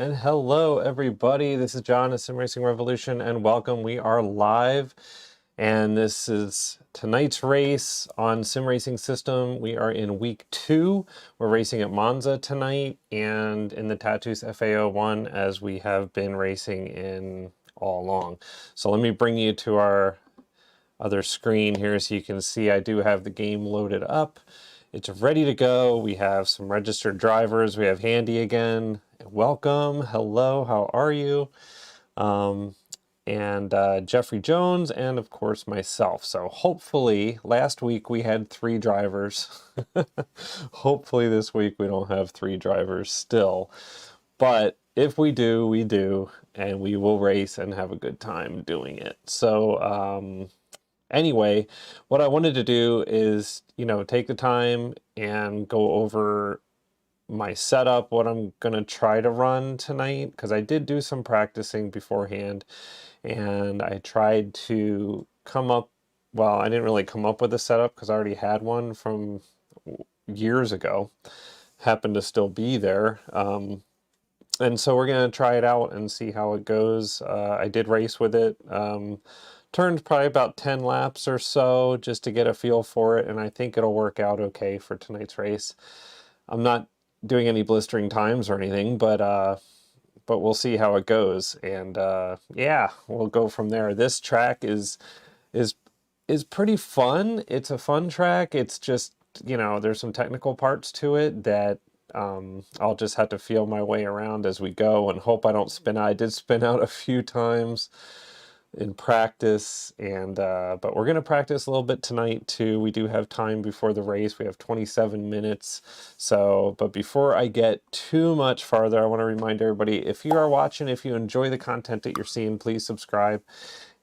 And hello, everybody. This is John at Sim Racing Revolution, and welcome. We are live, and this is tonight's race on Sim Racing System. We are in week 2. We're racing at Monza tonight, and in the Tatus FAO1, as we have been racing in all along. So let me bring you to our other screen here so you can see I do have the game loaded up. It's ready to go. We have some registered drivers. We have Handy again. Welcome. Hello. How are you? And Jeffrey Jones, and of course myself. So hopefully, last week we had 3 drivers. Hopefully this week we don't have 3 drivers still. But if we do, we do. And we will race and have a good time doing it. So, anyway, what I wanted to do is, take the time and go over my setup, what I'm going to try to run tonight, because I did do some practicing beforehand, and I tried to come up, well, I didn't really come up with a setup because I already had one from years ago, happened to still be there. And so we're going to try it out and see how it goes. I did race with it. Turned probably about 10 laps or so just to get a feel for it, and I think it'll work out okay for tonight's race. I'm not doing any blistering times or anything, but we'll see how it goes, and yeah, we'll go from there. This track is pretty fun. It's a fun track. It's just, there's some technical parts to it that I'll just have to feel my way around as we go and hope I don't spin out. I did spin out a few times in practice, and but we're going to practice a little bit tonight too. We do have time before the race. We have 27 minutes. So, but before I get too much farther, I want to remind everybody, if you are watching, if you enjoy the content that you're seeing, please subscribe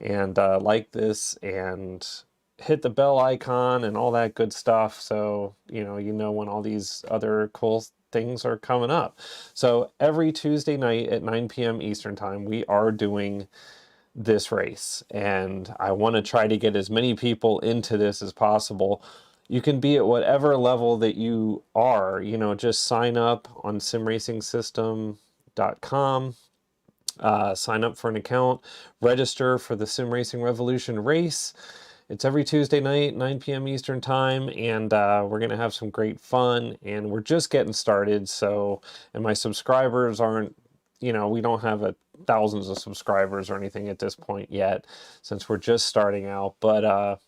and like this and hit the bell icon and all that good stuff, so you know when all these other cool things are coming up. So every Tuesday night at 9 p.m. Eastern time, we are doing this race, and I want to try to get as many people into this as possible. You can be at whatever level that you are, just sign up on simracingsystem.com, sign up for an account, register for the Sim Racing Revolution race. It's every Tuesday night, 9 p.m. Eastern time, and we're going to have some great fun, and we're just getting started. So, and my subscribers aren't, we don't have thousands of subscribers or anything at this point yet, since we're just starting out. But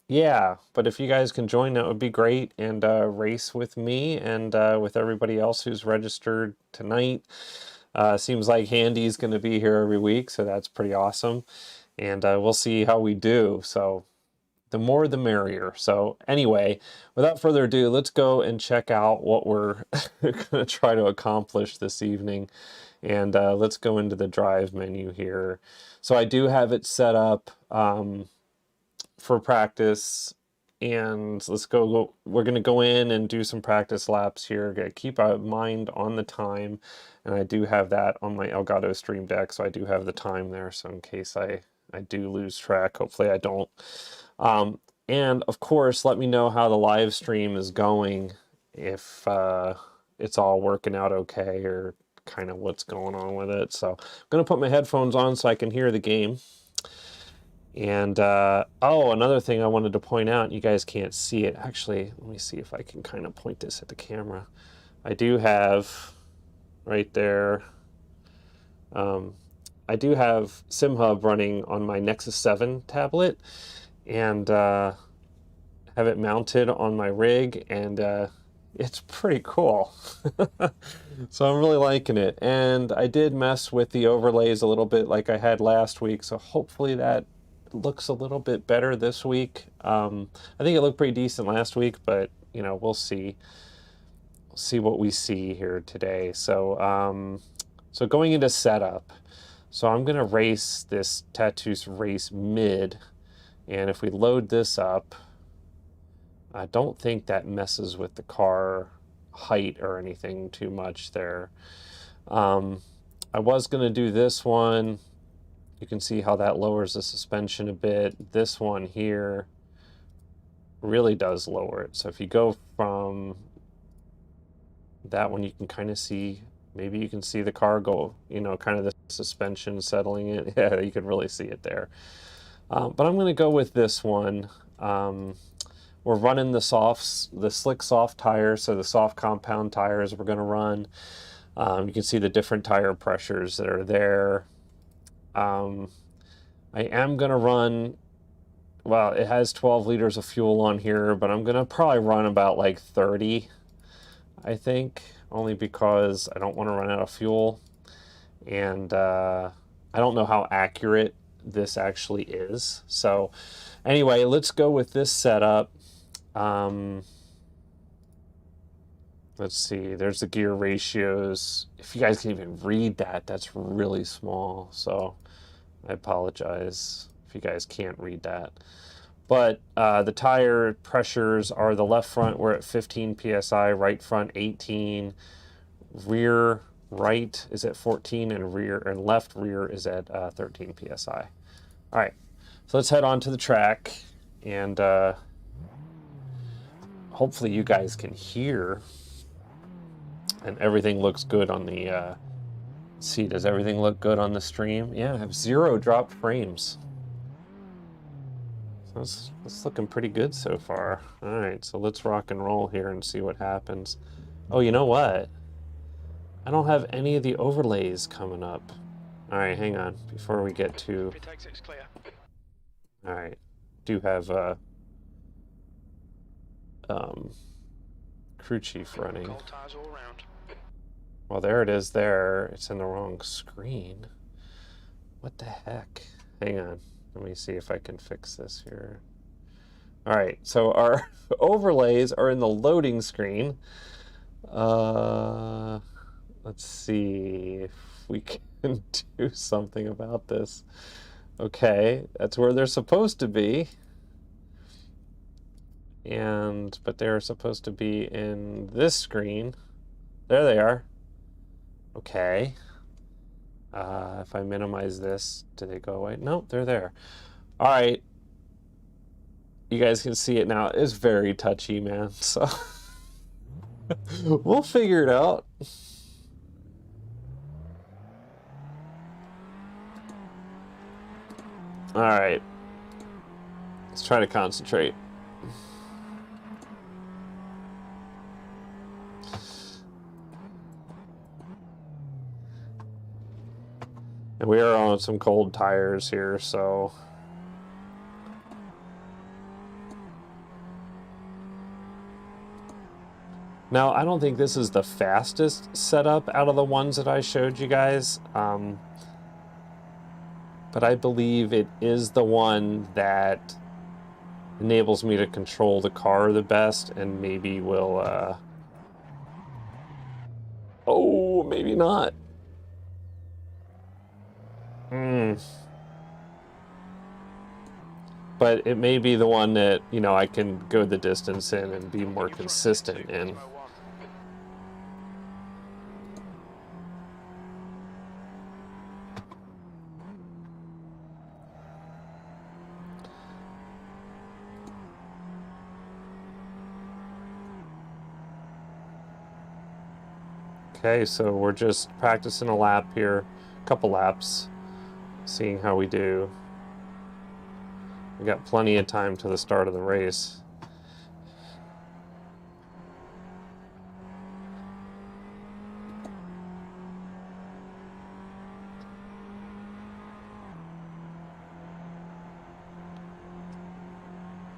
yeah, but if you guys can join, that would be great, and race with me and with everybody else who's registered tonight. Seems like Handy's going to be here every week, so that's pretty awesome, and we'll see how we do. So the more the merrier. So anyway, without further ado, let's go and check out what we're going to try to accomplish this evening. And let's go into the drive menu here. So I do have it set up for practice, and let's go. We're going to go in and do some practice laps here. Gotta keep a mind on the time, and I do have that on my Elgato Stream Deck, so I do have the time there. So in case I do lose track, hopefully I don't. And of course, let me know how the live stream is going, if it's all working out okay, or kind of what's going on with it. So I'm going to put my headphones on so I can hear the game. And oh, another thing I wanted to point out, you guys can't see it. Actually, let me see if I can kind of point this at the camera. I do have right there, I do have SimHub running on my Nexus 7 tablet, and have it mounted on my rig, and it's pretty cool. So I'm really liking it, and I did mess with the overlays a little bit like I had last week, so hopefully that looks a little bit better this week. I think it looked pretty decent last week, but we'll see. We'll see what we see here today. So so going into setup, so I'm gonna race this Tatus race mid, and if we load this up, I don't think that messes with the car height or anything too much there. I was going to do this one. You can see how that lowers the suspension a bit. This one here really does lower it. So if you go from that one, you can kind of see Maybe you can see the car go, you know, kind of the suspension settling it. Yeah, you can really see it there. But I'm going to go with this one. We're running the slick soft tires, so the soft compound tires we're going to run. You can see the different tire pressures that are there. I am going to run, well, it has 12 liters of fuel on here, but I'm going to probably run about like 30, I think, only because I don't want to run out of fuel. And I don't know how accurate this actually is. So anyway, let's go with this setup. Let's see, there's the gear ratios. If you guys can even read that, that's really small. So I apologize if you guys can't read that. But the tire pressures are the left front, we're at 15 psi, right front 18, rear right is at 14, and left rear is at 13 psi. All right, so let's head on to the track, and hopefully you guys can hear, and everything looks good on the. See, does everything look good on the stream? Yeah, I have 0 dropped frames. That's looking pretty good so far. All right, so let's rock and roll here and see what happens. Oh, you know what? I don't have any of the overlays coming up. All right, hang on before we get to. All right, do have crew chief running. Well, there it is. There, it's in the wrong screen. What the heck? Hang on. Let me see if I can fix this here. All right, so our overlays are in the loading screen. Let's see if we can do something about this. Okay, that's where they're supposed to be. But they're supposed to be in this screen. There they are. Okay. If I minimize this, do they go away? Nope, they're there. All right. You guys can see it now. It's very touchy, man. So we'll figure it out. All right. Let's try to concentrate. And we are on some cold tires here, so now I don't think this is the fastest setup out of the ones that I showed you guys, but I believe it is the one that enables me to control the car the best, and maybe will oh, maybe not. But it may be the one that, you know, I can go the distance in and be more consistent in. Okay, so we're just practicing a lap here, a couple laps, seeing how we do. We got plenty of time to the start of the race.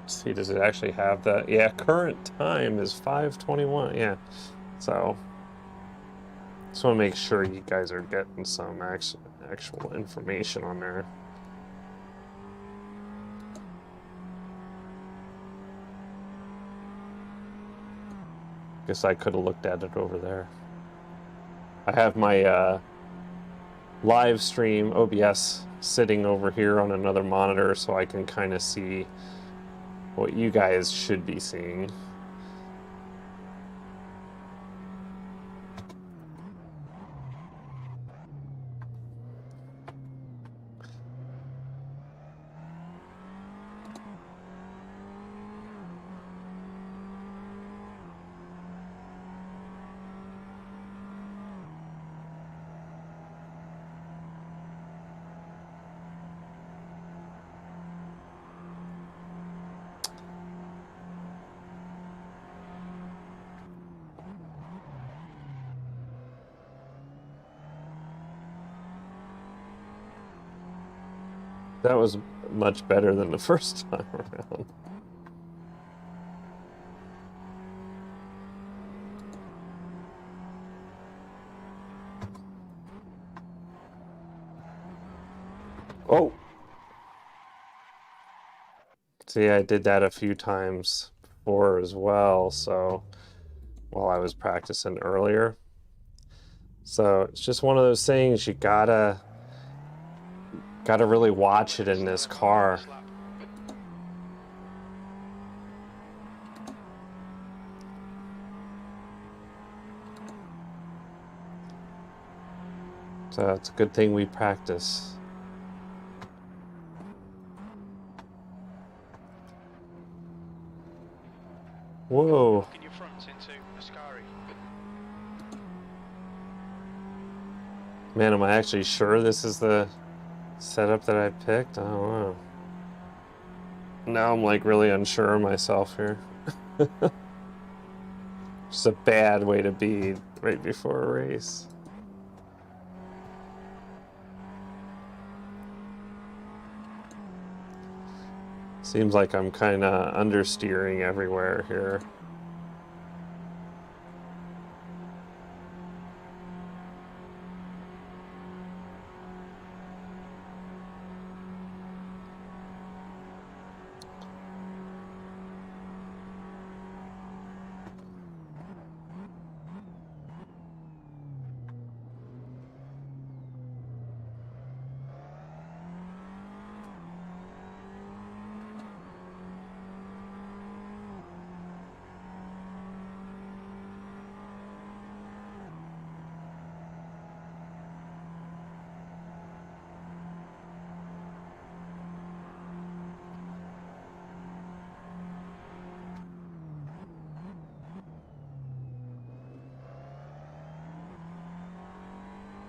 Let's see, does it actually have that? Yeah, current time is 5:21. Yeah, so just want to make sure you guys are getting some actual information on there. Guess I could have looked at it over there. I have my live stream OBS sitting over here on another monitor, so I can kind of see what you guys should be seeing. That was much better than the first time around. Oh! See, I did that a few times before as well, so while I was practicing earlier. So it's just one of those things, you gotta really watch it in this car. So it's a good thing we practice. Whoa. Man, am I actually sure this is the setup that I picked? I don't know. Now I'm like really unsure of myself here. Just a bad way to be right before a race. Seems like I'm kind of understeering everywhere here.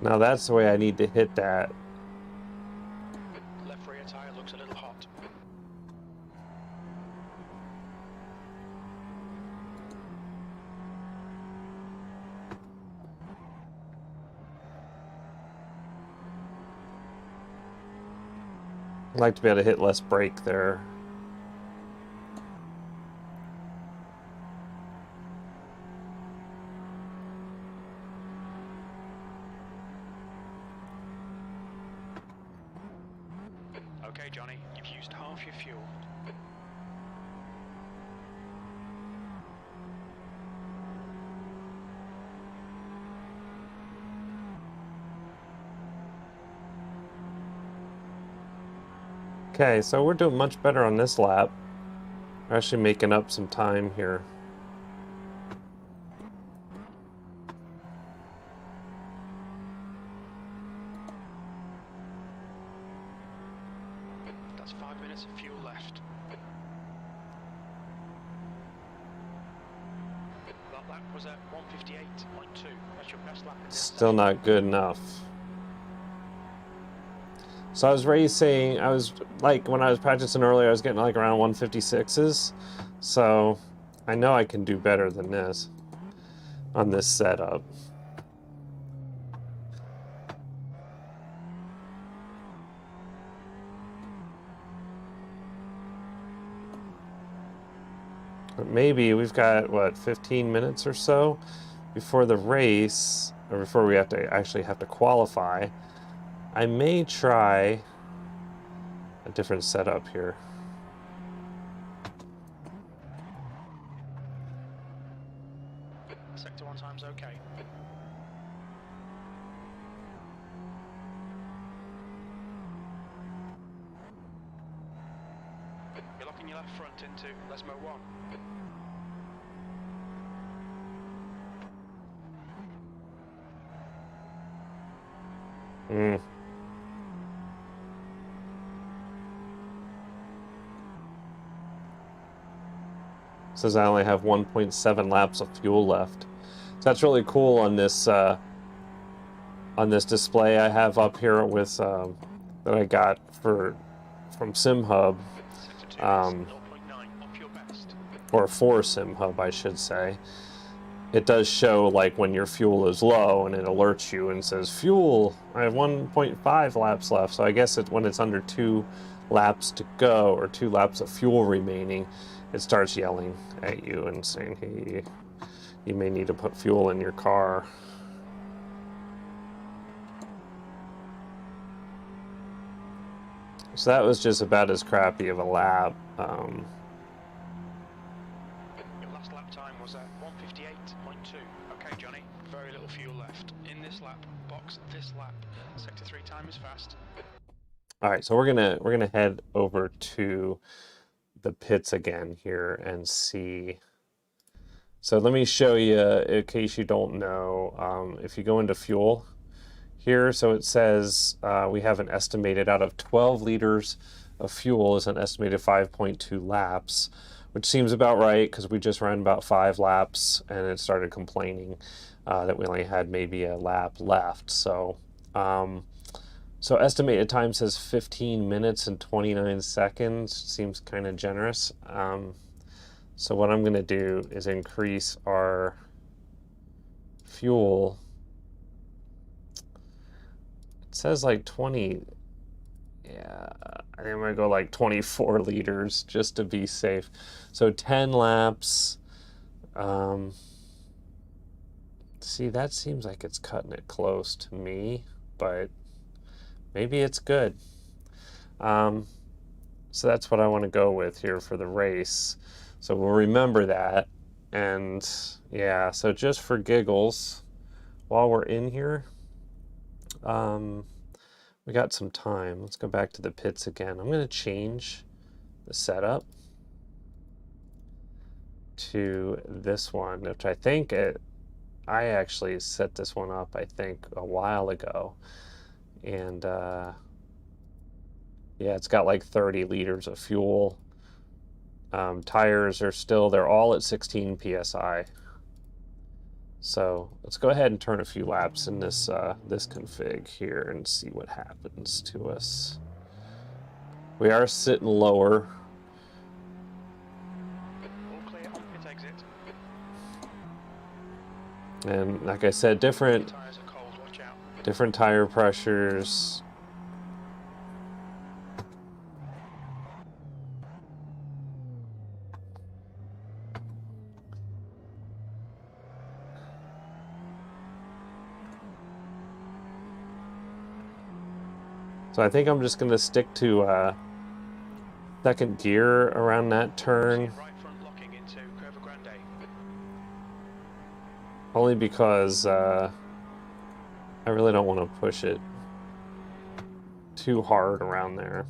Now that's the way I need to hit that. Left rear tire looks a little hot. I'd like to be able to hit less brake there. Okay, Johnny, you've used half your fuel. Okay, so we're doing much better on this lap. We're actually making up some time here. That's 5 minutes of fuel left. That lap was at 1:58.2. That's your best lap. Still not good enough. So I was racing, I was like, when I was practicing earlier, I was getting like around 156s. So I know I can do better than this on this setup. But maybe we've got, what, 15 minutes or so before the race, or before we actually have to qualify. I may try a different setup here. Sector 1 time's okay. You're locking your left front into Lesmo 1. Says I only have 1.7 laps of fuel left. So that's really cool on this display I have up here with that I got from SimHub, or for SimHub, I should say. it does show like when your fuel is low and it alerts you and says fuel, I have 1.5 laps left. So I guess when it's under 2 laps to go or 2 laps of fuel remaining, it starts yelling at you and saying, hey, you may need to put fuel in your car. So that was just about as crappy of a lap. Your last lap time was at 158.2. Okay, Johnny, very little fuel left. In this lap, box this lap. Sector 3 time is fast. All right, so we're gonna head over to the pits again here and see. So let me show you, in case you don't know, if you go into fuel here, so it says we have an estimated out of 12 liters of fuel is an estimated 5.2 laps, which seems about right because we just ran about 5 laps and it started complaining that we only had maybe a lap left. So so estimated time says 15 minutes and 29 seconds. Seems kind of generous. So what I'm going to do is increase our fuel. It says like 20. Yeah, I think I'm going to go like 24 liters just to be safe. So 10 laps. See, that seems like it's cutting it close to me, but maybe it's good. So that's what I want to go with here for the race. So we'll remember that. And yeah, so just for giggles, while we're in here, we got some time. Let's go back to the pits again. I'm going to change the setup to this one, which I think I actually set this one up, I think, a while ago. And yeah, it's got like 30 liters of fuel. Tires are still, they're all at 16 psi. So let's go ahead and turn a few laps in this this config here and see what happens to us. We are sitting lower. All clear on pit exit. And like I said, different Tires are cold, watch out. different tire pressures. So I think I'm just going to stick to second gear around that turn. Right front locking into Curva Grande. Only because I really don't want to push it too hard around there.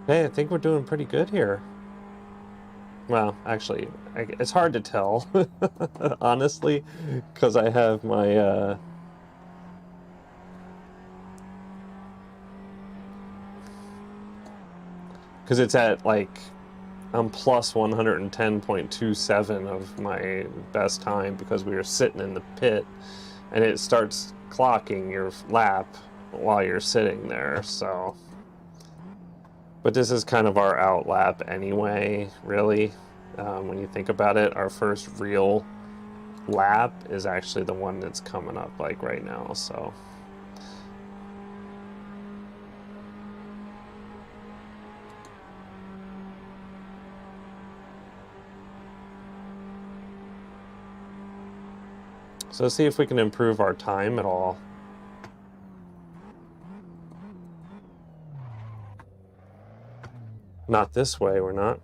Hey, I think we're doing pretty good here. Well, actually, it's hard to tell, honestly, because I have my because it's at like I'm plus 110.27 of my best time because we were sitting in the pit, and it starts clocking your lap while you're sitting there, so. But this is kind of our out lap anyway, really. When you think about it, our first real lap is actually the one that's coming up like right now, so. So let's see if we can improve our time at all. Not this way, we're not.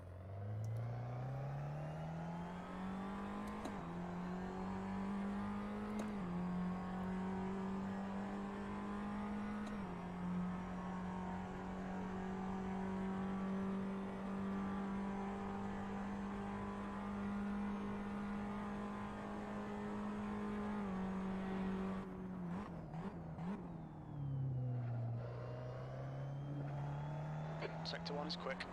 Sector 1 is quick.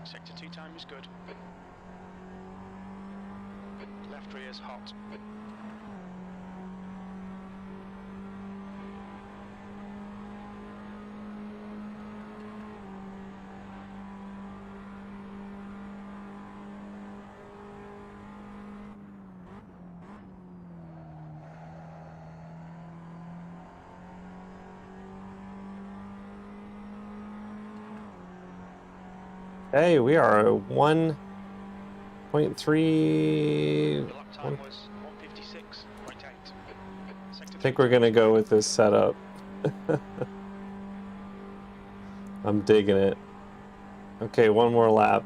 Sector 2 time is good. Left rear is hot. Hey, we are The 1.3. lap time was 156.8. Sector I think 3 we're time gonna is go good. with this setup. I'm digging it. Okay, one more lap.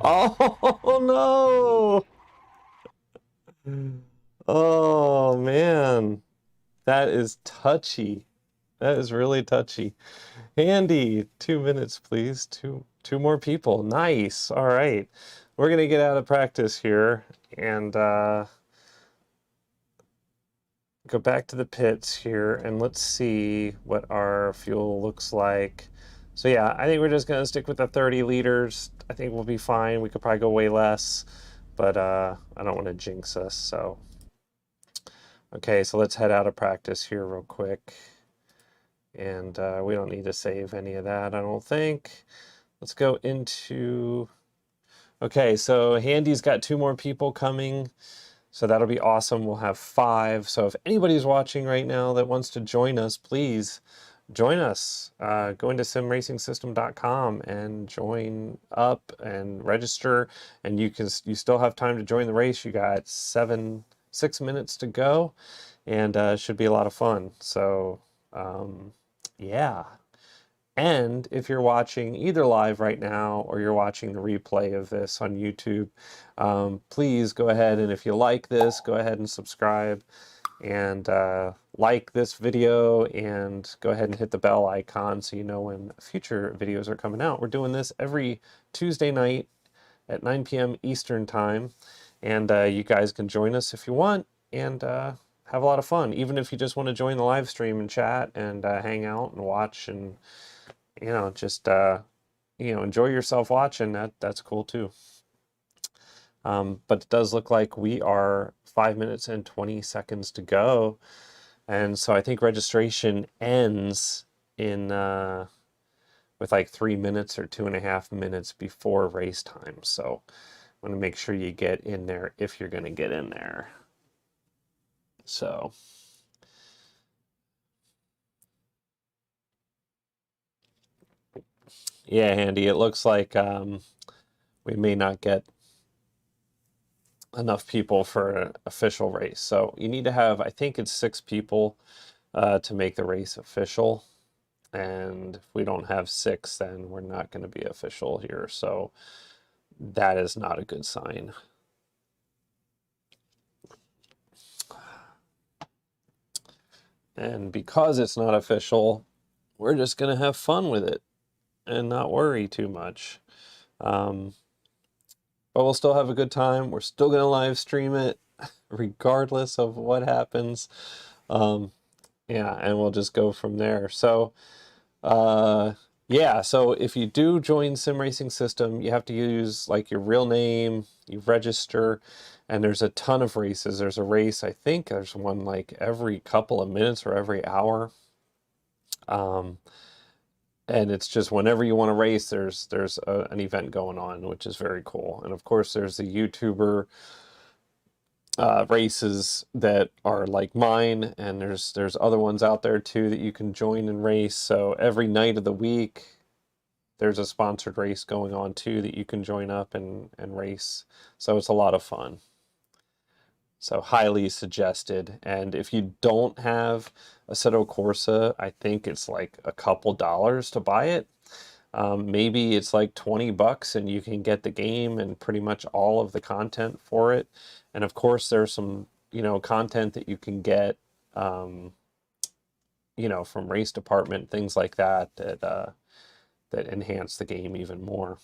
Oh no! Oh man, that is touchy. That is really touchy. Andy, 2 minutes, please. Two more people. Nice. All right. We're gonna get out of practice here and go back to the pits here and let's see what our fuel looks like. So yeah, I think we're just gonna stick with the 30 liters. I think we'll be fine. We could probably go way less, but I don't want to jinx us. So okay, so let's head out of practice here real quick. And we don't need to save any of that, I don't think. Let's go into... Okay, so Handy's got 2 more people coming, so that'll be awesome. We'll have 5. So if anybody's watching right now that wants to join us, please join us. Go into simracingsystem.com and join up and register, and you still have time to join the race. You got 6 minutes to go, and it should be a lot of fun. So yeah. And if you're watching either live right now or you're watching the replay of this on YouTube, please go ahead and if you like this, go ahead and subscribe and like this video and go ahead and hit the bell icon so you know when future videos are coming out. We're doing this every Tuesday night at 9 p.m. Eastern Time, and you guys can join us if you want and have a lot of fun. Even if you just want to join the live stream and chat and hang out and watch and just enjoy yourself watching. That's cool too. But it does look like we are 5 minutes and 20 seconds to go, and so I think registration ends in with like 3 minutes or 2.5 minutes before race time. So I want to make sure you get in there if you're going to get in there. So yeah, Handy, it looks like we may not get enough people for an official race. So you need to have, I think it's 6 people to make the race official. And if we don't have 6, then we're not going to be official here. So that is not a good sign. And because it's not official, we're just going to have fun with it and not worry too much. but we'll still have a good time. We're still going to live stream it regardless of what happens. Um, yeah, and we'll just go from there. So, yeah, so if you do join Sim Racing System, you have to use like your real name, you register, and there's a ton of races. There's a race, I think there's one like every couple of minutes or every hour. Um, and it's just whenever you want to race, there's an event going on, which is very cool. And of course, there's the YouTuber races that are like mine, and there's other ones out there too that you can join and race. So every night of the week, there's a sponsored race going on too that you can join up and race. So it's a lot of fun. So highly suggested. And if you don't have Assetto Corsa, I think it's like a couple dollars to buy it. Maybe it's like 20 bucks and you can get the game and pretty much all of the content for it. And of course, there's some, content that you can get, um, from race department, things like that enhance the game even more.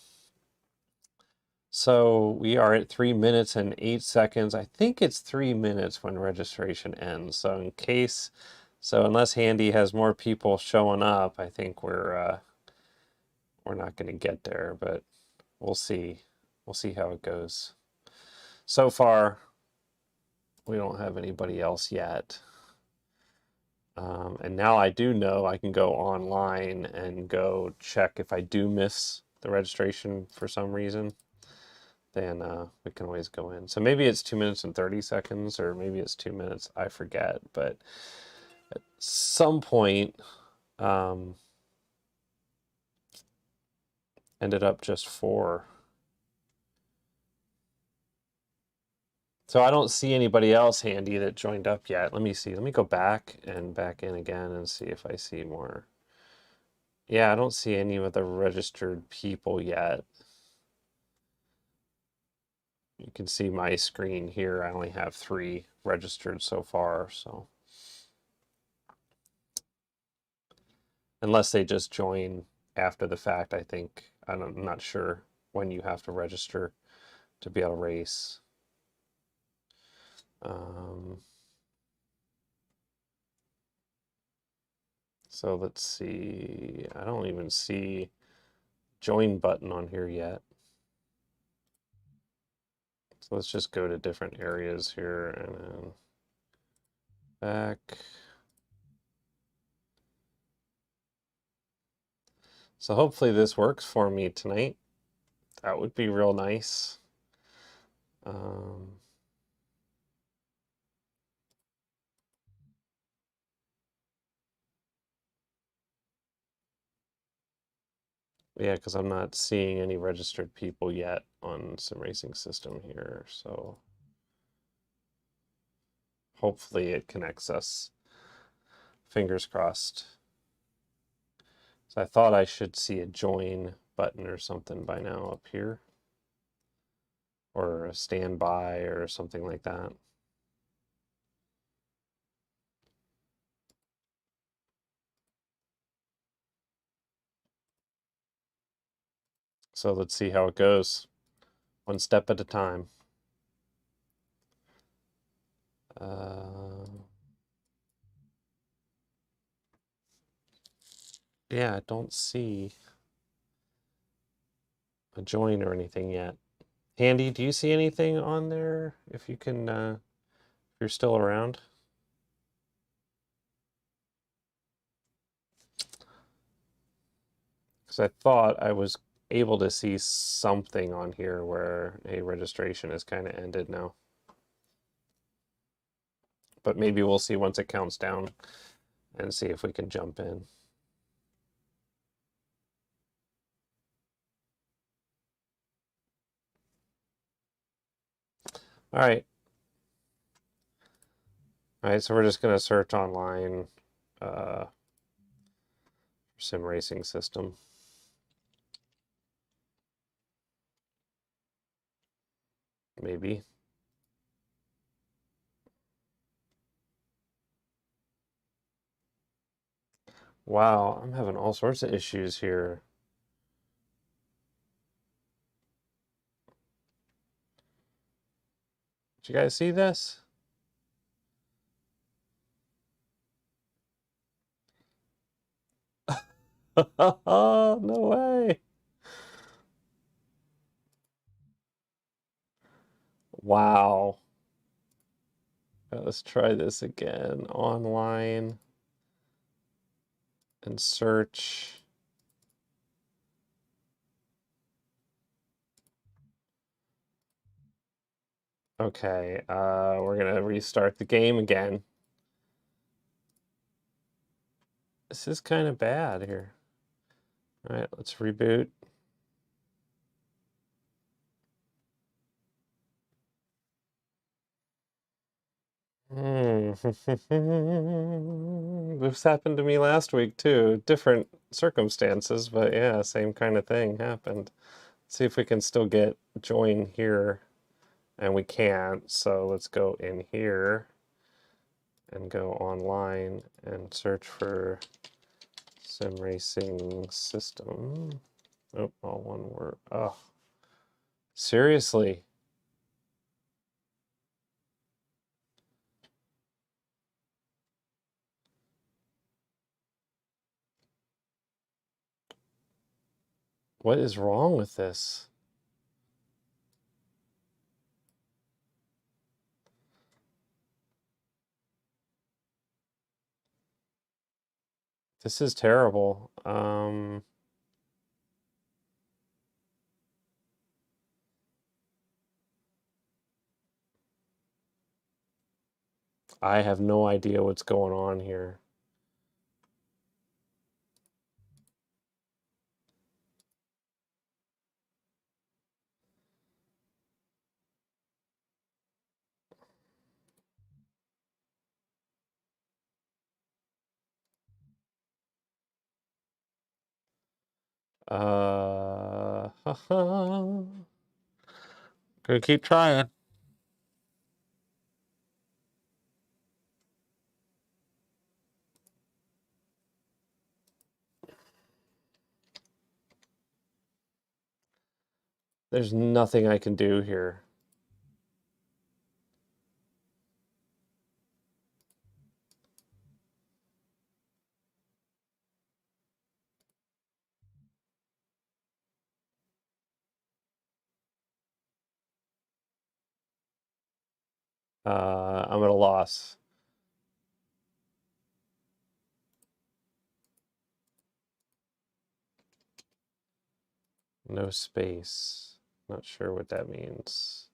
So we are at 3 minutes and 8 seconds. I think it's 3 minutes when registration ends. So unless Handy has more people showing up, I think we're not going to get there, but we'll see. We'll see how it goes. So far, we don't have anybody else yet. And now I do know I can go online and go check if I do miss the registration for some reason. Then we can always go in. So maybe it's 2 minutes and 30 seconds, or maybe it's 2 minutes. I forget. But at some point, ended up just 4. So I don't see anybody else Handy that joined up yet. Let me see. Let me go back and back in again and see if I see more. Yeah, I don't see any of the registered people yet. You can see my screen here. I only have 3 registered so far, so unless they just join after the fact, I think. I'm not sure when you have to register to be able to race. So let's see. I don't even see join button on here yet. So let's just go to different areas here and then back. So hopefully this works for me tonight. That would be real nice. Yeah, because I'm not seeing any registered people yet on Sim Racing System here, so hopefully it connects us. Fingers crossed. So I thought I should see a join button or something by now up here, or a standby or something like that. So let's see how it goes, one step at a time. Yeah, I don't see a join or anything yet. Handy, do you see anything on there? If you can, if you're still around. Because I thought I was able to see something on here where a registration is kind of ended now. But maybe we'll see once it counts down and see if we can jump in. All right. All right, so we're just going to search online Sim Racing System. Maybe. Wow, I'm having all sorts of issues here. Did you guys see this? Oh, no way. Wow. Let's try this again. Online and search. Okay, we're gonna restart the game again. This is kind of bad here. All right, let's reboot. This happened to me last week too. Different circumstances, but yeah, same kind of thing happened. Let's see if we can still get join here, and we can't. So let's go in here and go online and search for sim racing system. Oh, all one word. Oh, seriously. What is wrong with this? This is terrible. I have no idea what's going on here. Gonna keep trying. There's nothing I can do here. I'm at a loss. No space. Not sure what that means.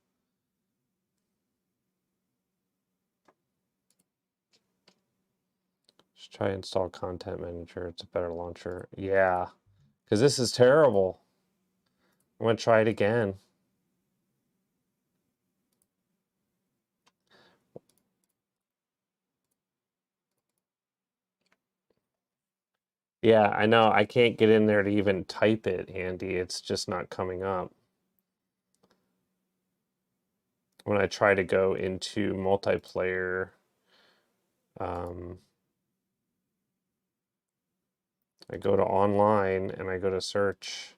Just try install content manager. It's a better launcher. Yeah, because this is terrible. I'm gonna try it again. Yeah, I know. I can't get in there to even type it, Andy. It's just not coming up. When I try to go into multiplayer, I go to online and I go to search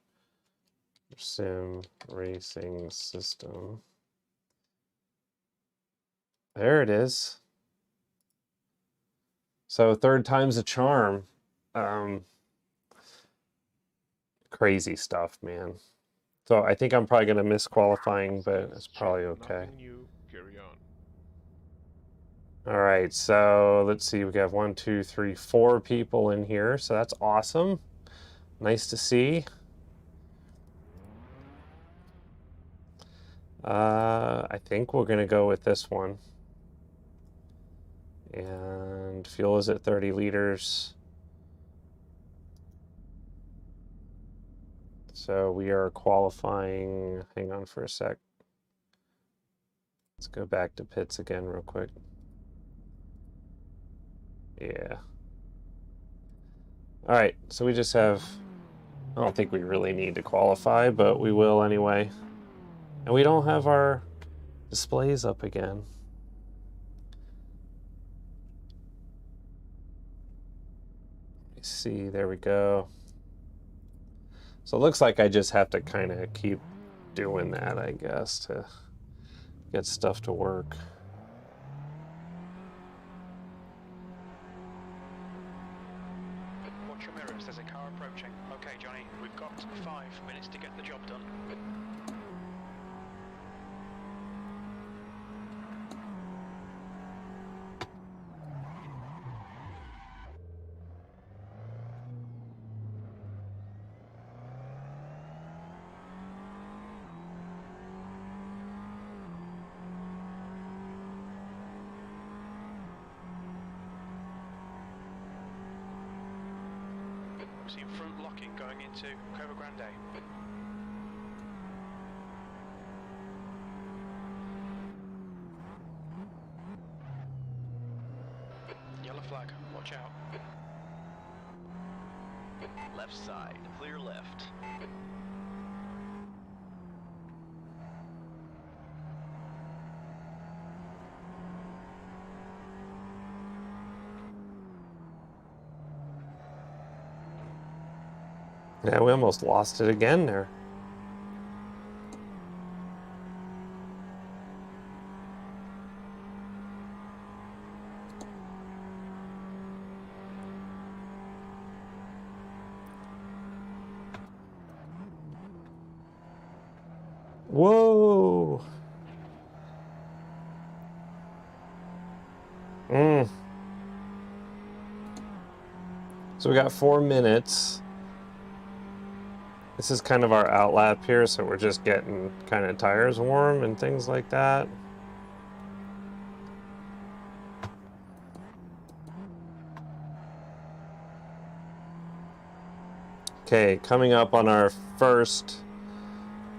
sim racing system. There it is. So third time's a charm. Crazy stuff, man. So I think I'm probably going to miss qualifying, but it's probably okay. All right, so let's see. We have 1, 2, 3, 4 people in here, so that's awesome. Nice to see. I think we're going to go with this one. And fuel is at 30 liters. So we are qualifying. Hang on for a sec. Let's go back to pits again real quick. Yeah. All right, so we just have, I don't think we really need to qualify, but we will anyway. And we don't have our displays up again. Let's see, there we go. So it looks like I just have to kind of keep doing that, I guess, to get stuff to work. Watch your mirrors, there's a car approaching. Okay, Johnny, we've got 5 minutes to get the job done. We've seen front locking going into Cova Grande. Yellow flag, watch out. Left side, clear left. Yeah, we almost lost it again there. Whoa! So we got 4 minutes. This is kind of our outlap here, so we're just getting kind of tires warm and things like that. Okay, coming up on our first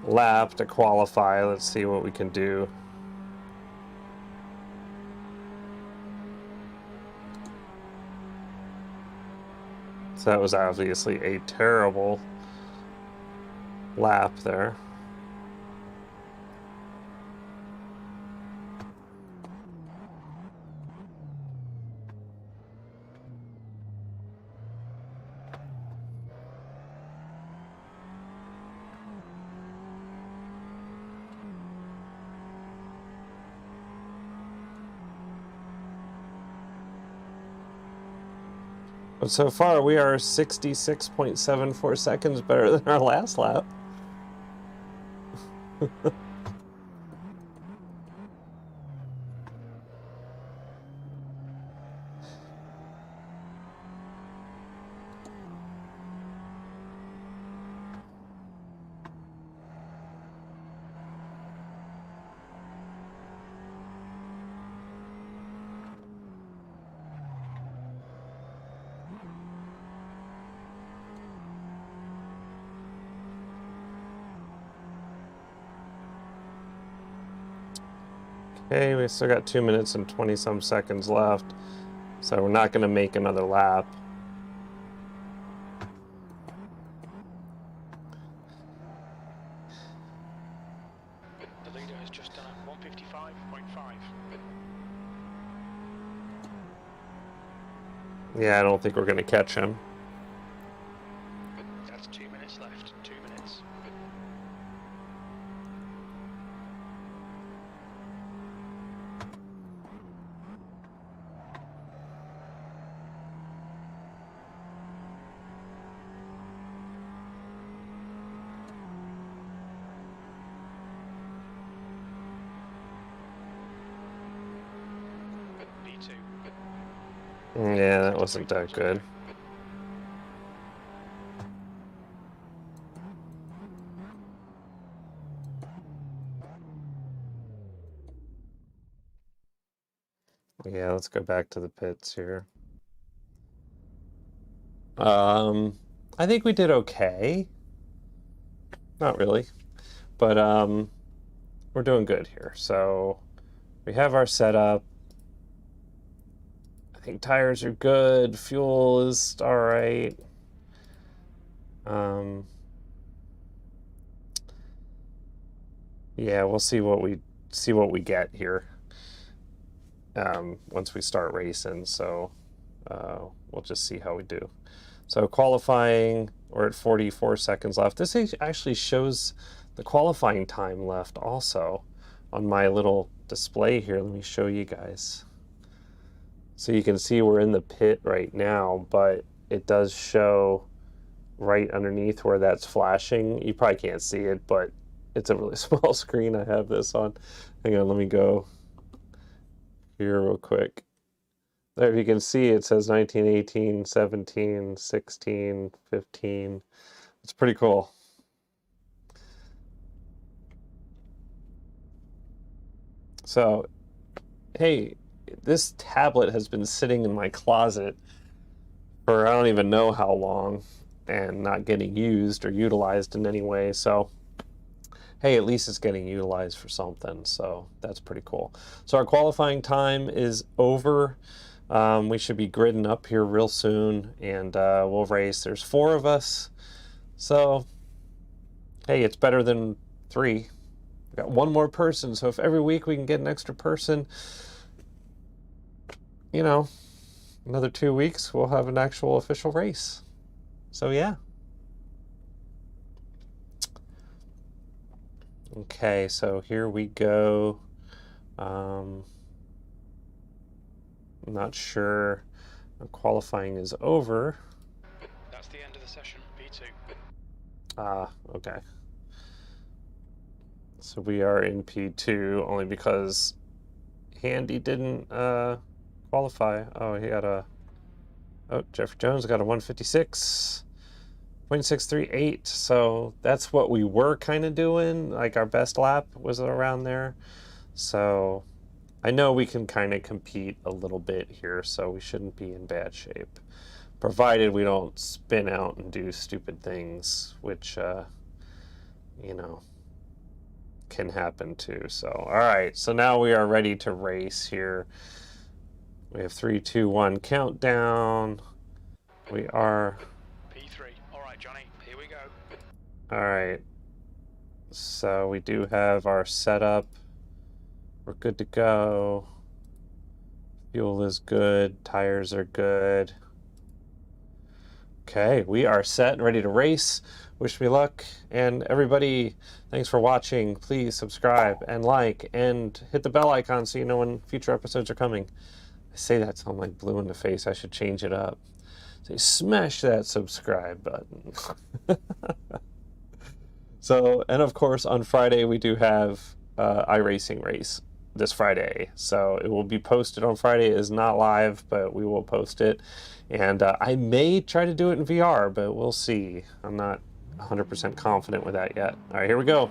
lap to qualify. Let's see what we can do. So that was obviously a terrible lap there. But so far, we are 66.74 seconds better than our last lap. Okay, we still got 2 minutes and 20 some seconds left, so we're not going to make another lap. The leader has just done a 155.5. Yeah, I don't think we're going to catch him. That's 2 minutes left, 2 minutes. B2. Yeah, that wasn't that good. Yeah, let's go back to the pits here. I think we did okay. Not really, but we're doing good here. So we have our setup. I think tires are good. Fuel is all right. Yeah, we'll see what we get here once we start racing. So we'll just see how we do. So qualifying, we're at 44 seconds left. This actually shows the qualifying time left also. on my little display here. Let me show you guys. So you can see we're in the pit right now, but it does show right underneath where that's flashing. You probably can't see it, but it's a really small screen I have this on. Hang on, let me go here real quick. There, if you can see, it says 19, 18, 17, 16, 15. It's pretty cool. So, hey, this tablet has been sitting in my closet for I don't even know how long and not getting used or utilized in any way. So, hey, at least it's getting utilized for something. So that's pretty cool. So our qualifying time is over. We should be gridding up here real soon, and we'll race. There's 4 of us. So, hey, it's better than 3. We got 1 more person. So if every week we can get an extra person, you know, another 2 weeks, we'll have an actual official race. So yeah. Okay, so here we go. I'm not sure. Qualifying is over. That's the end of the session, P2. Ah, okay. So we are in P2 only because Handy didn't qualify. Oh, he got a... Oh, Jeffrey Jones got a 156.638. So that's what we were kind of doing. Like our best lap was around there. So I know we can kind of compete a little bit here, so we shouldn't be in bad shape. Provided we don't spin out and do stupid things, which, you know, can happen too. So, all right, so now we are ready to race here. We have 3, 2, 1 countdown. We are... P3. All right, Johnny, here we go. All right. So we do have our setup. We're good to go. Fuel is good. Tires are good. Okay, we are set and ready to race. Wish me luck. And everybody, thanks for watching. Please subscribe and like and hit the bell icon so you know when future episodes are coming. I say that so I'm like blue in the face. I should change it up. Say, smash that subscribe button. So, and of course, on Friday we do have iRacing race this Friday. So it will be posted on Friday. It is not live, but we will post it. And I may try to do it in VR, but we'll see. I'm not 100% confident with that yet. All right, here we go.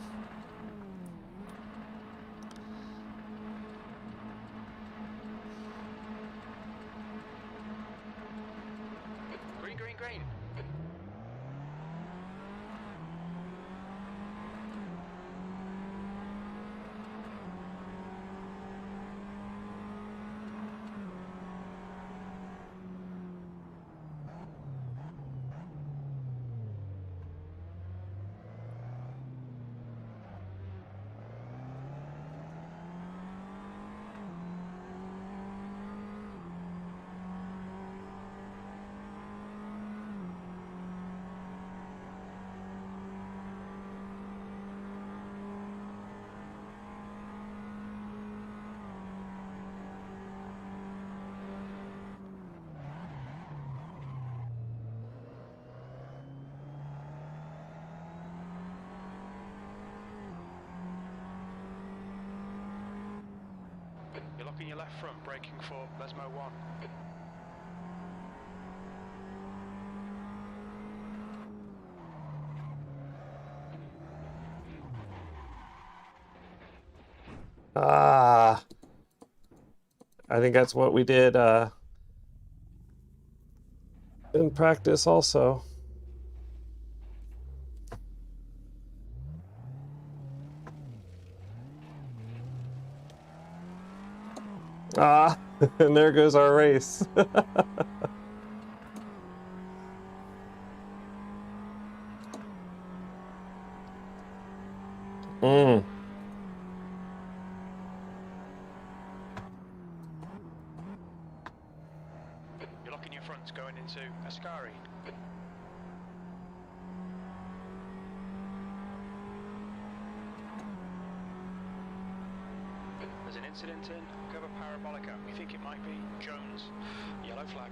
Green, green, green. You're locking your left front, braking for Lesmo 1. Ah, I think that's what we did in practice also. Ah, and there goes our race. Mm. You're locking your fronts going into Ascari. There's an incident in cover parabolica. We think it might be Jones. Yellow flag.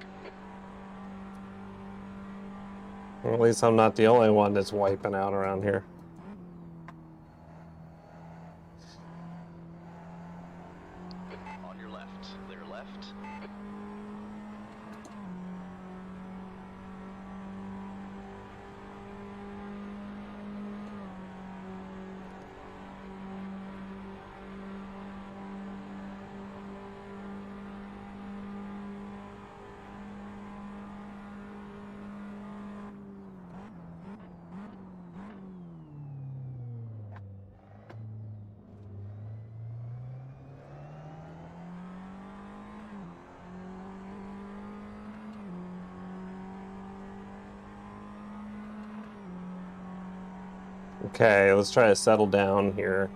Well, at least I'm not the only one that's wiping out around here. On your left. Clear left. Okay, let's try to settle down here.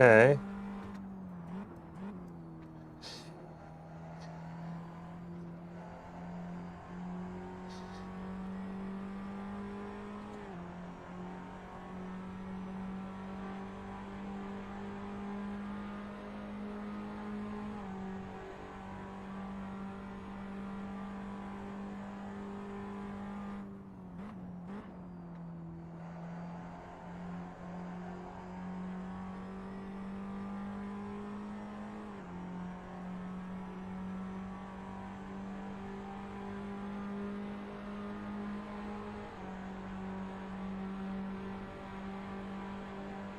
Okay.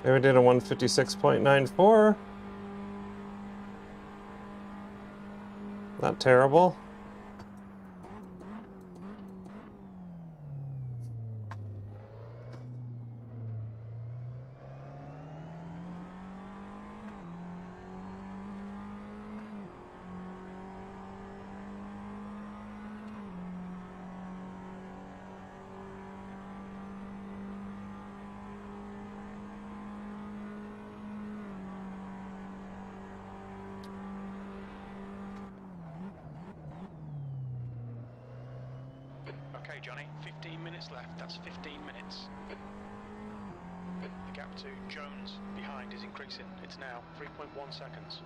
Maybe we did a 156.94. Not terrible. Okay, Johnny, 15 minutes left. That's 15 minutes. The gap to Jones behind is increasing. It's now 3.1 seconds.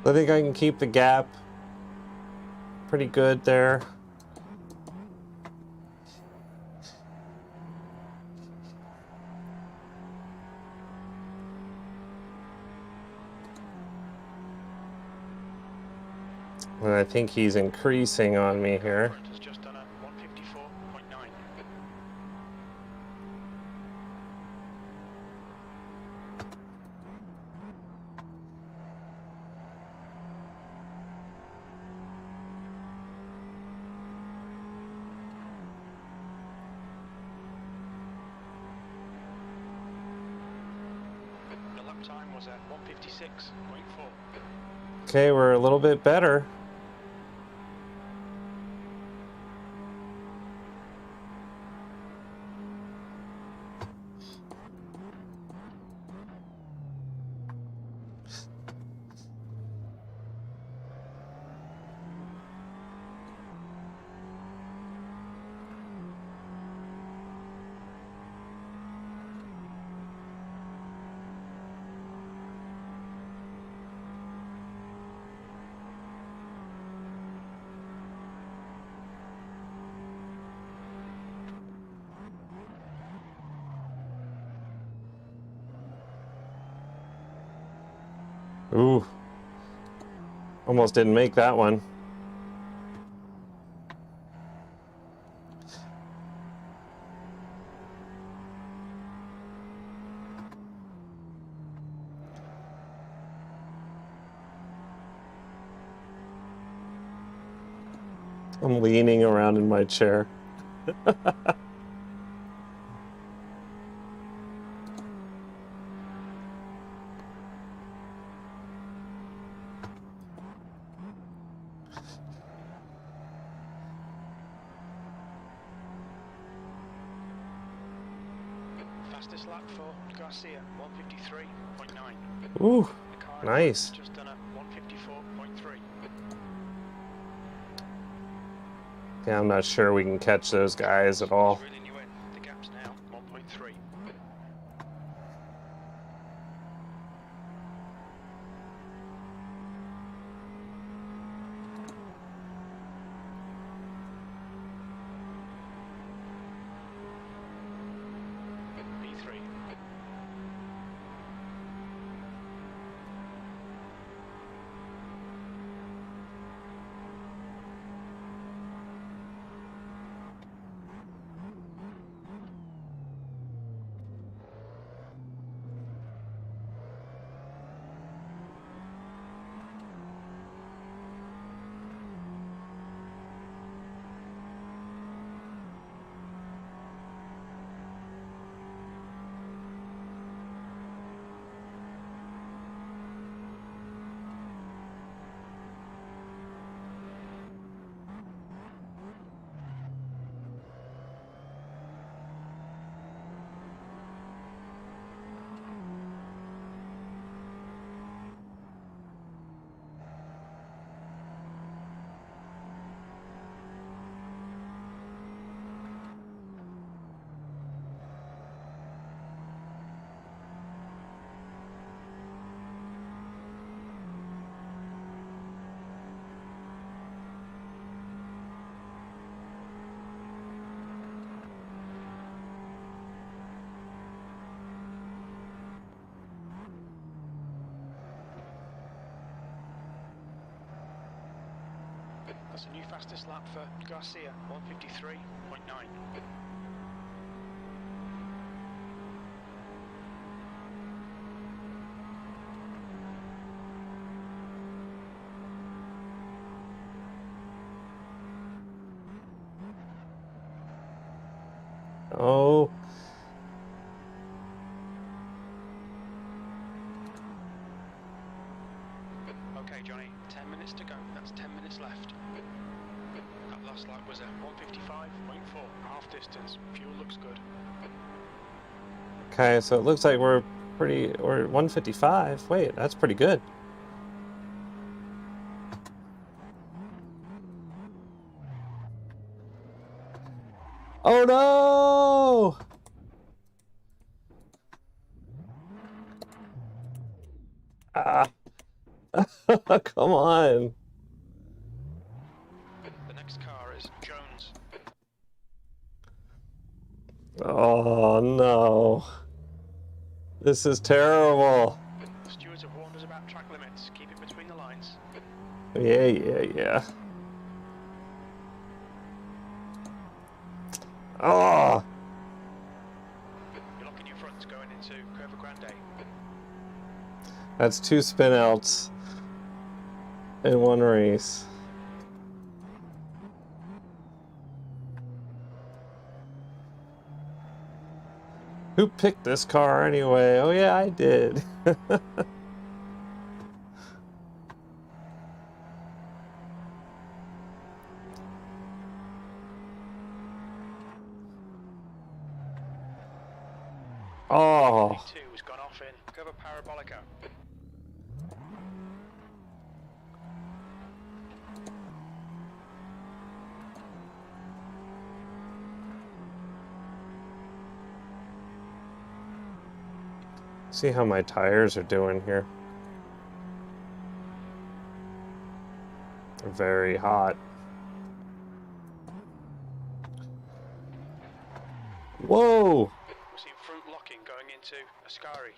I think I can keep the gap pretty good there. And I think he's increasing on me here. Has just done a 154.9. The lap time was at 156.4. Okay, we're a little bit better. Ooh. Almost didn't make that one. I'm leaning around in my chair. Fastest lap for Garcia, 153.9. Ooh, The car nice. just done a 154.3. Yeah, I'm not sure we can catch those guys at all. Reeling you in. The gap's now 1.3. P3. That's a new fastest lap for Garcia, 153.9. Oh. Okay, Johnny, 10 minutes to go. That's 10 minutes left. That last lap was a 155.4. Half distance. Fuel looks good. Okay, so it looks like we're at 155. Wait, that's pretty good. Oh no! Ah. Come on. The next car is Jones. Oh no. This is terrible. The stewards have warned us about track limits. Keep it between the lines. Yeah. Oh. You're locking your fronts going into Curva Grande. That's 2 spin outs in one race. Who picked this car anyway? Oh yeah, I did. Oh. P2 has gone off in Curva Parabolica. See how my tires are doing here. They're very hot. Whoa! We're seeing front locking going into Ascari.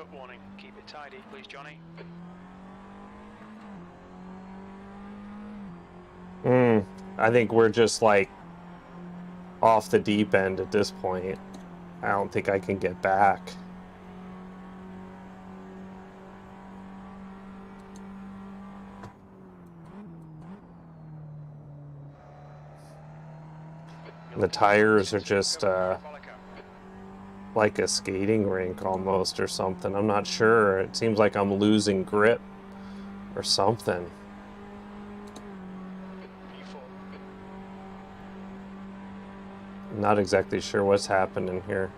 Slip warning. Keep it tidy, please, Johnny. I think we're just like off the deep end at this point. I don't think I can get back. The tires are just like a skating rink almost or something. I'm not sure. It seems like I'm losing grip or something. I'm not exactly sure what's happening here.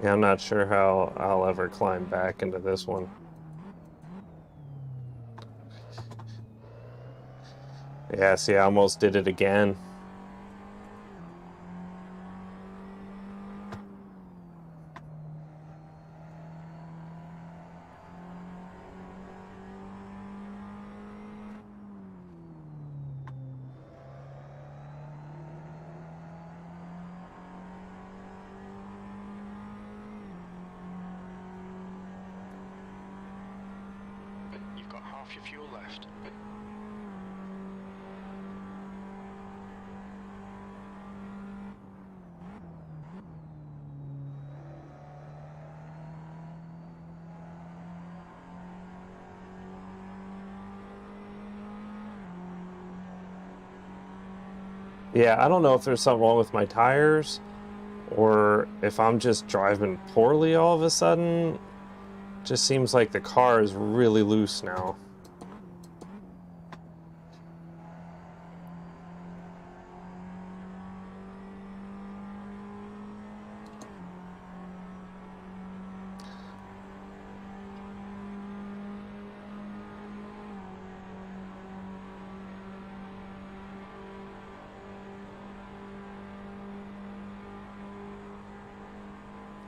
Yeah, I'm not sure how I'll ever climb back into this one. Yeah, see, I almost did it again. You've got half your fuel left. Yeah, I don't know if there's something wrong with my tires or if I'm just driving poorly all of a sudden. Just seems like the car is really loose now.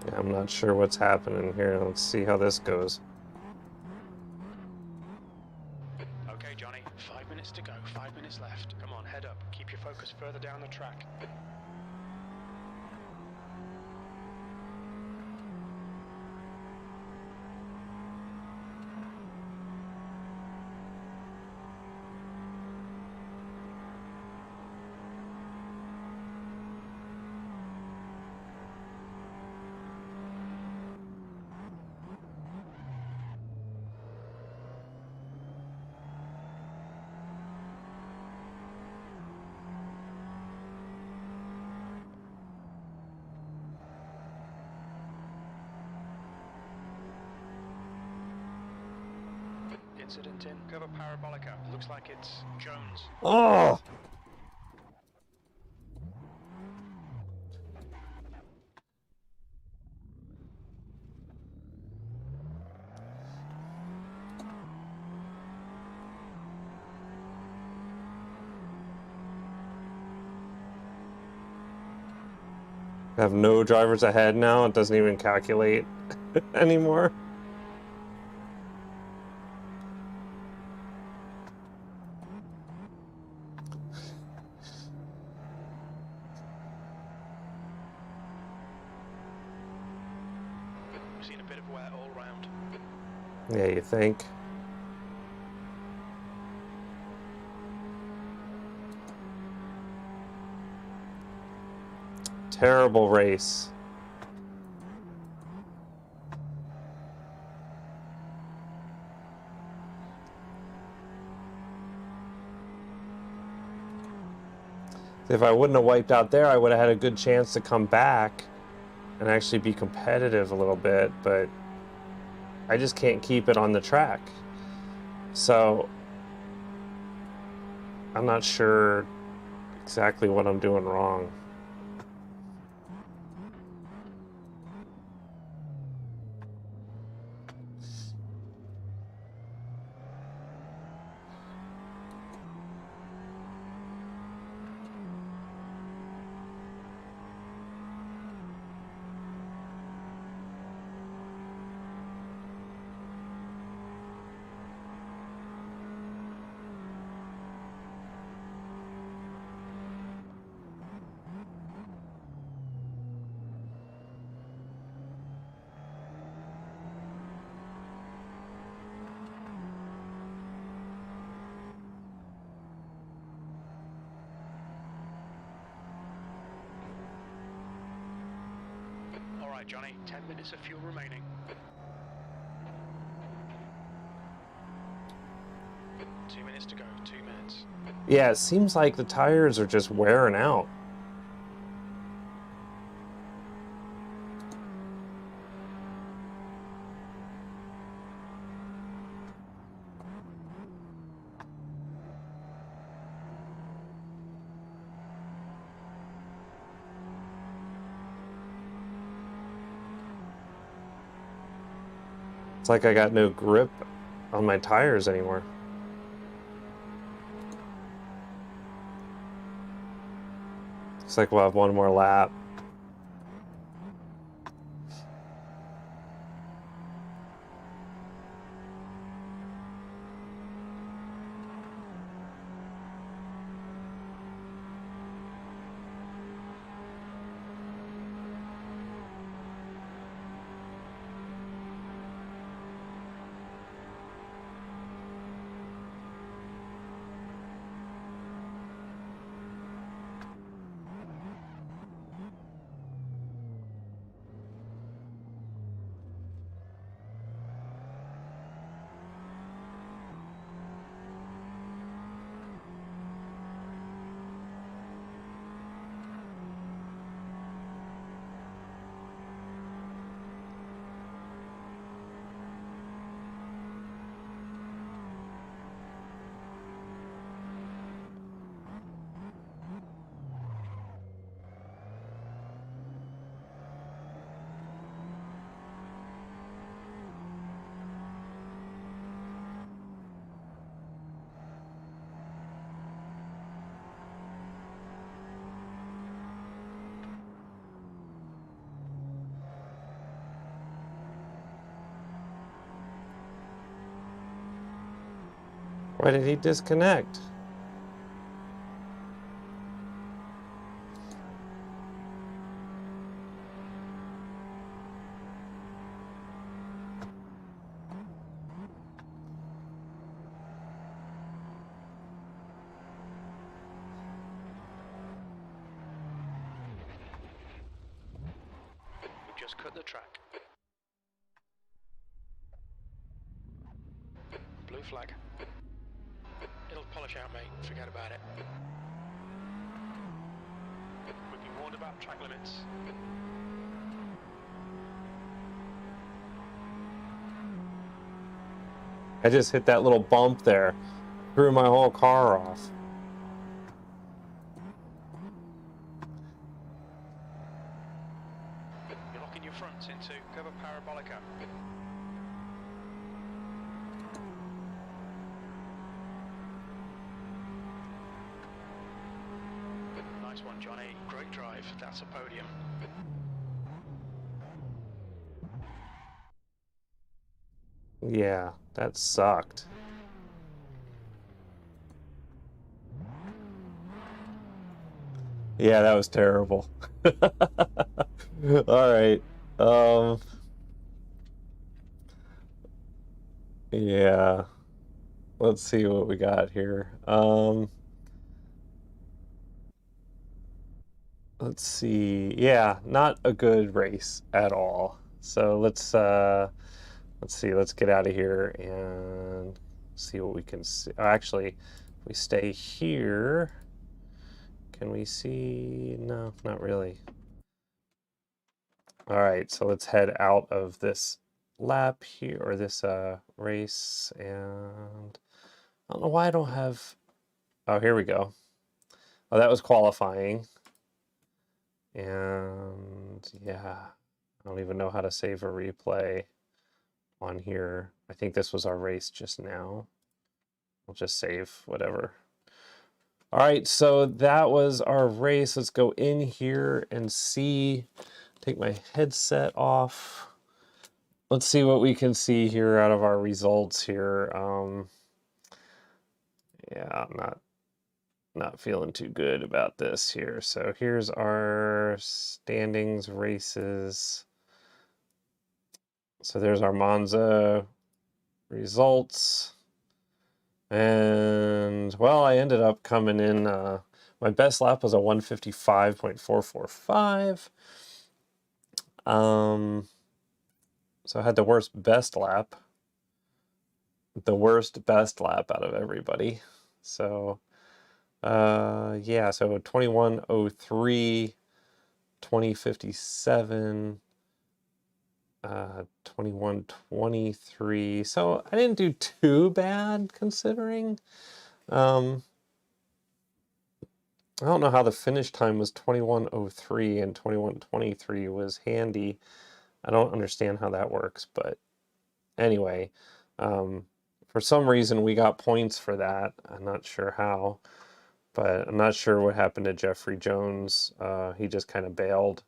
Yeah, I'm not sure what's happening here. Let's see how this goes. Okay, Johnny, 5 minutes to go, 5 minutes left. Come on, head up. Keep your focus further down the track. Incident in cover parabolica. Looks like it's Jones. Oh! I have no drivers ahead now. It doesn't even calculate anymore. We've seen a bit of wear all round. Yeah, you think? Terrible race. If I wouldn't have wiped out there, I would have had a good chance to come back and actually be competitive a little bit, but I just can't keep it on the track. So I'm not sure exactly what I'm doing wrong. Right, Johnny, 10 minutes of fuel remaining. Two minutes to go, 2 minutes. Yeah, it seems like the tires are just wearing out. It's like I got no grip on my tires anymore. Looks like we'll have one more lap. Why did he disconnect? We've just cut the track. Blue flag. It'll polish out, mate. Forget about it. We've been warned about track limits. I just hit that little bump there. Threw my whole car off. You're locking your fronts into cover parabolica. Nice one, Johnny. Great drive. That's a podium. Yeah, that sucked. Yeah, that was terrible. All right. Yeah. Let's see what we got here. Let's see. Yeah, not a good race at all. So let's see. Let's get out of here and see what we can see. Oh, actually, if we stay here, can we see? No, not really. All right, so let's head out of this lap here, or this race, and I don't know why I don't have. Oh, here we go. Oh, that was qualifying. And yeah, I don't even know how to save a replay on here. I think this was our race just now. I'll just save whatever. All right, so that was our race. Let's go in here and see. Take my headset off. Let's see what we can see here out of our results here. Yeah, I'm not feeling too good about this here. So here's our standings, races. So there's our Monza results. And, well, I ended up coming in, my best lap was a 155.445. So I had the worst best lap. The worst best lap out of everybody. So, yeah, so 21:03, 20:57, 21:23. So I didn't do too bad considering. I don't know how the finish time was 21:03 and 21:23 was handy. I don't understand how that works, but anyway, for some reason we got points for that. I'm not sure how, but I'm not sure what happened to Jeffrey Jones. He just kind of bailed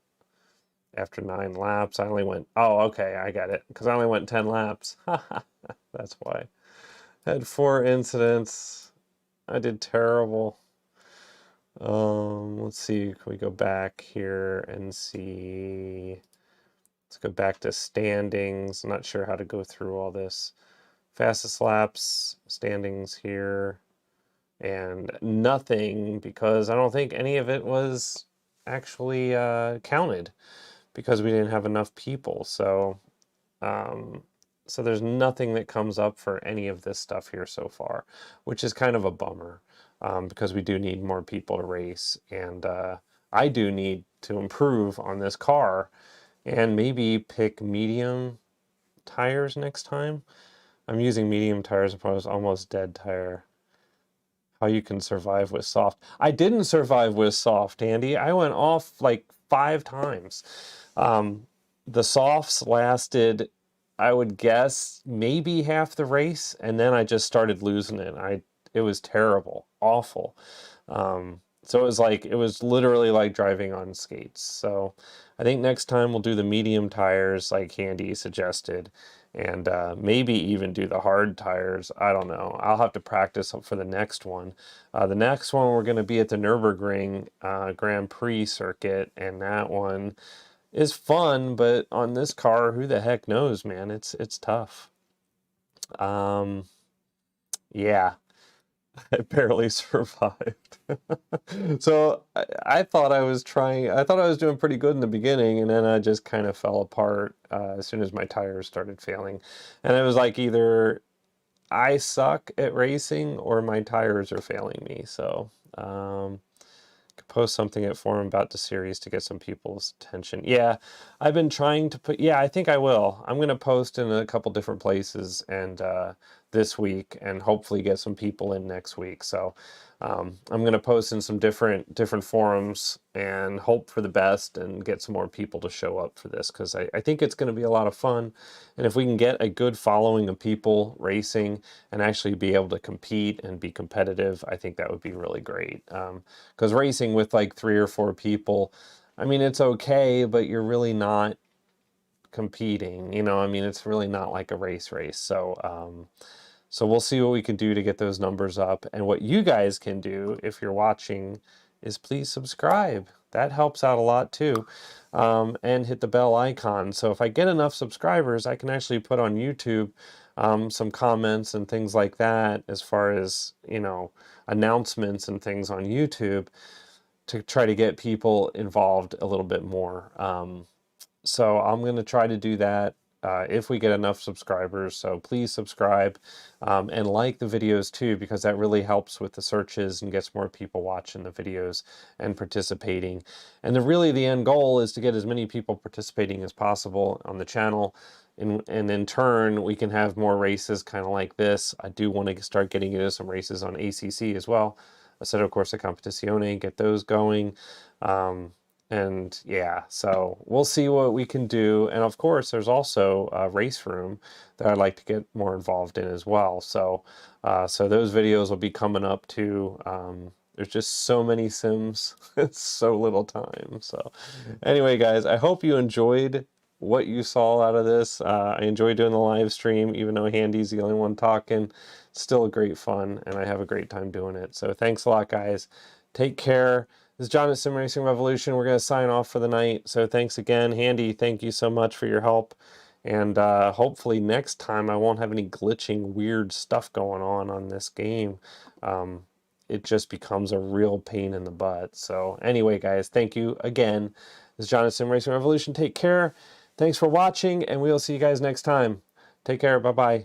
after 9 laps. I only went, oh, okay, I got it, because I only went 10 laps. That's why. Had 4 incidents. I did terrible. Let's see, can we go back here and see? Let's go back to standings. I'm not sure how to go through all this. Fastest laps, standings here, and nothing, because I don't think any of it was actually counted because we didn't have enough people. So, so there's nothing that comes up for any of this stuff here so far, which is kind of a bummer, because we do need more people to race, and I do need to improve on this car and maybe pick medium tires next time. I'm using medium tires opposed to almost dead tire. How you can survive with soft. I didn't survive with soft, Andy. I went off like 5 times. The softs lasted, I would guess, maybe half the race, and then I just started losing it. It was terrible, awful. So it was literally like driving on skates. So I think next time we'll do the medium tires like Handy suggested, and maybe even do the hard tires. I don't know. I'll have to practice for the next one. The next one we're going to be at the Nürburgring Grand Prix circuit, and that one is fun, but on this car, who the heck knows, man? It's tough. Yeah. I barely survived. So I thought I was doing pretty good in the beginning, and then I just kind of fell apart as soon as my tires started failing. And it was like either I suck at racing or my tires are failing me. So, could post something at forum about the series to get some people's attention. Yeah, I've been trying to put, yeah, I think I will. I'm going to post in a couple different places and this week, and hopefully get some people in next week. So I'm going to post in some different forums and hope for the best and get some more people to show up for this, because I think it's going to be a lot of fun. And if we can get a good following of people racing and actually be able to compete and be competitive, I think that would be really great. Because racing with like 3 or 4 people, I mean, it's okay, but you're really not competing, you know. I mean, it's really not like a race. So so we'll see what we can do to get those numbers up. And what you guys can do if you're watching is please subscribe. That helps out a lot too. And hit the bell icon. So if I get enough subscribers, I can actually put on YouTube some comments and things like that, as far as, you know, announcements and things on YouTube, to try to get people involved a little bit more. So I'm going to try to do that if we get enough subscribers. So please subscribe and like the videos too, because that really helps with the searches and gets more people watching the videos and participating. And really the end goal is to get as many people participating as possible on the channel. And in turn, we can have more races kind of like this. I do want to start getting into some races on ACC as well. Assetto Corsa Competizione, get those going. And yeah, so we'll see what we can do. And of course, there's also a race room that I'd like to get more involved in as well. So, so those videos will be coming up too. There's just so many sims, it's so little time. So anyway, guys, I hope you enjoyed what you saw out of this. I enjoyed doing the live stream, even though Handy's the only one talking. Still a great fun, and I have a great time doing it. So thanks a lot, guys. Take care. This is John at Sim Racing Revolution. We're going to sign off for the night. So thanks again. Handy, thank you so much for your help. And hopefully next time I won't have any glitching, weird stuff going on this game. it just becomes a real pain in the butt. So anyway, guys, thank you again. This is John at Sim Racing Revolution. Take care. Thanks for watching, and we'll see you guys next time. Take care. Bye-bye.